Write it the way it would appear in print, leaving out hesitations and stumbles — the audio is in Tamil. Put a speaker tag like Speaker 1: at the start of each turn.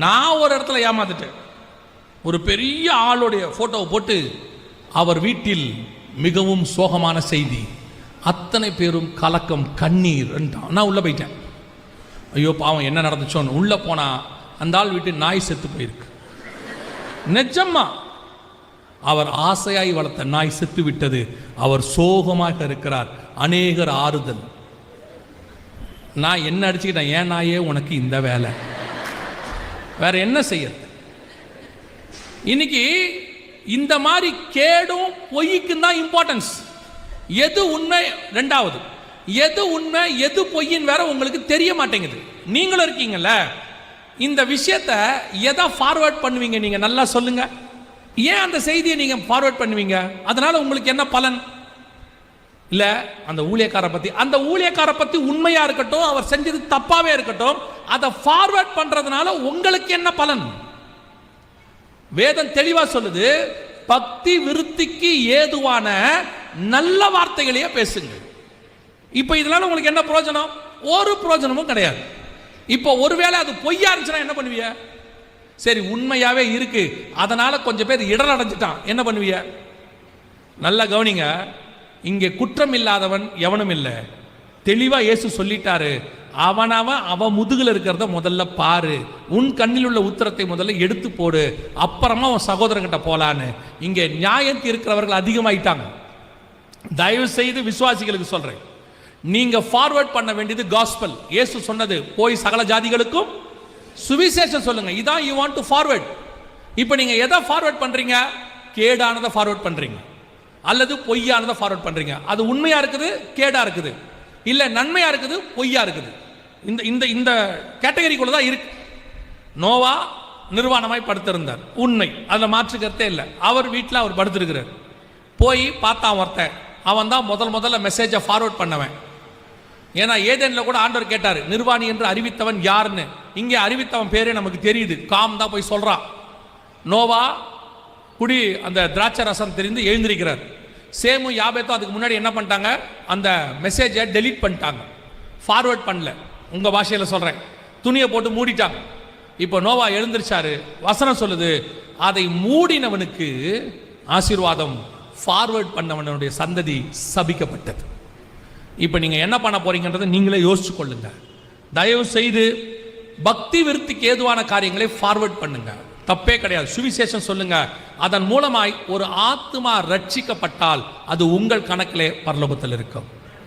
Speaker 1: நான் ஒரு இடத்துல ஏமாந்துட்டேன். ஒரு பெரிய ஆளுடைய போட்டோவை போட்டு அவர் வீட்டில் மிகவும் சோகமான செய்தி, அத்தனை பேரும் கலக்கம், கண்ணீர். நான் உள்ள போயிட்டேன். ஐயோ பாவம் என்ன நடந்துச்சோன்னு உள்ள போனா அந்த ஆள் வீட்டு நாய் செத்து போயிருக்கு. நிஜமா அவர் ஆசையாய் வளர்த்த நாய் செத்து விட்டது. அவர் சோகமாக இருக்கிறார். அநேகர் ஆறுதல். நான் என்ன அடிச்சுக்கிட்டேன், ஏன் நாயே உனக்கு இந்த வேலை, வேற என்ன செய்யறது? இன்னைக்கு இந்த மாதிரி கேடும் பொய்க்கும் தான் இம்பார்ட்டன்ஸ். எது உண்மை, ரெண்டாவது எது உண்மை எது பொய்யின் வேற உங்களுக்கு தெரிய மாட்டேங்குது. நீங்களும் இருக்கீங்கல்ல, இந்த விஷயத்தை எதை ஃபார்வர்ட் பண்ணுவீங்க நீங்க நல்லா சொல்லுங்க. ஏன் அந்த செய்தியை நீங்க ஃபார்வர்ட் பண்ணுவீங்க? அதனால உங்களுக்கு என்ன பலன்? இல்ல அந்த ஊழியக்கார பத்தி உண்மையா இருக்கட்டும், அவர் செஞ்சது தப்பாவே இருக்கட்டும், அதை ஃபார்வர்ட் பண்றதுனால உங்களுக்கு என்ன பலன்? வேதம் தெளிவா சொல்லுது, பக்தி விருத்திக்கு ஏதுவான நல்ல வார்த்தைகளையே பேசுங்க. இப்ப இதனால உங்களுக்கு என்ன பிரயோஜனம்? ஒரு பிரயோஜனமும் கிடையாது. இப்போ ஒருவேளை அது பொய்யா இருந்துச்சுன்னா என்ன பண்ணுவீங்க? சரி உண்மையாவே இருக்கு, அதனால கொஞ்சம் பேர் இடர் அடைஞ்சிட்டான், என்ன பண்ணுவீங்க? நல்லா கவனிங்க, இங்கே குற்றம் இல்லாதவன் எவனும் இல்லை. தெளிவா இயேசு சொல்லிட்டாரு, அவன் முதுகுல இருக்கிறத முதல்ல பாரு, உன் கண்ணில் உள்ள உத்தரத்தை முதல்ல எடுத்து போடு, அப்புறமா உன் சகோதரங்கிட்ட போலான்னு. இங்கே நியாயம் தீர்க்கிறவர்கள் அதிகமாயிட்டாங்க. தயவு செய்து விசுவாசிகளுக்கு சொல்றேன், நீங்க ஃபார்வர்ட் பண்ண வேண்டியது காஸ்பல். இயேசு சொன்னது, போய் சகல ஜாதிகளுக்கும் சுவிசேஷம் சொல்லுங்க. இதான் யூ வாண்ட் டு ஃபார்வர்ட். இப்போ நீங்க எதை ஃபார்வர்ட் பண்றீங்க? கேடானதை ஃபார்வர்ட் பண்றீங்க, அல்லது பொய்யானதை ஃபார்வர்ட் பண்றீங்க. அது உண்மையா இருக்குது, கேடா இருக்குது, இல்ல நன்மையா இருக்குது, பொய்யா இருக்குது. இந்த இந்த இந்த கேட்டகரிக்குள்ள தான் இருக்கு. நோவா நிர்வாணமாய் படுத்திருந்தார், உண்மை, அதுல மாற்று கருத்தே இல்லை. அவர் வீட்டில் அவர் படுத்திருக்கிறார். போய் பார்த்தான் ஒருத்தன், அவன் தான் முதல்ல மெசேஜை ஃபார்வர்ட் பண்ணவன். ஏன்னா ஏதேனில் கூட ஆண்டவர் கேட்டார், நிர்வாணி என்று அறிவித்தவன் யாருன்னு. இங்கே அறிவித்தவன் பேரே நமக்கு தெரியுது, காம் தான் போய் சொல்றான். நோவா குடி அந்த திராட்சை ரசம் தெரிந்து எழுந்திருக்கிறார். சேமு யாபேத்தும் அதுக்கு முன்னாடி என்ன பண்ணிட்டாங்க, அந்த மெசேஜை டெலீட் பண்ணிட்டாங்க, ஃபார்வர்ட் பண்ணல. உங்க பாஷையில் சொல்றேன், துணியை போட்டு மூடிட்டாங்க. இப்போ நோவா எழுந்திருச்சாரு. வசனம் சொல்லுது, அதை மூடினவனுக்கு ஆசீர்வாதம், ஃபார்வர்ட் பண்ணவனுடைய சந்ததி சபிக்கப்பட்டது. இப்போ நீங்க என்ன பண்ண போறீங்கன்றதை நீங்களே யோசிச்சு கொள்ளுங்க. தயவு செய்து பக்தி விருத்திக்கு ஏதுவான காரியங்களை ஃபார்வர்ட் பண்ணுங்க, தப்பே கிடையாது. சுவிசேஷம் சொல்லுங்க. அதன் மூலமாய் ஒரு ஆத்மா ரட்சிக்கப்பட்டால் அது உங்கள் கணக்கிலே பரலோகத்தில் இருக்கும்.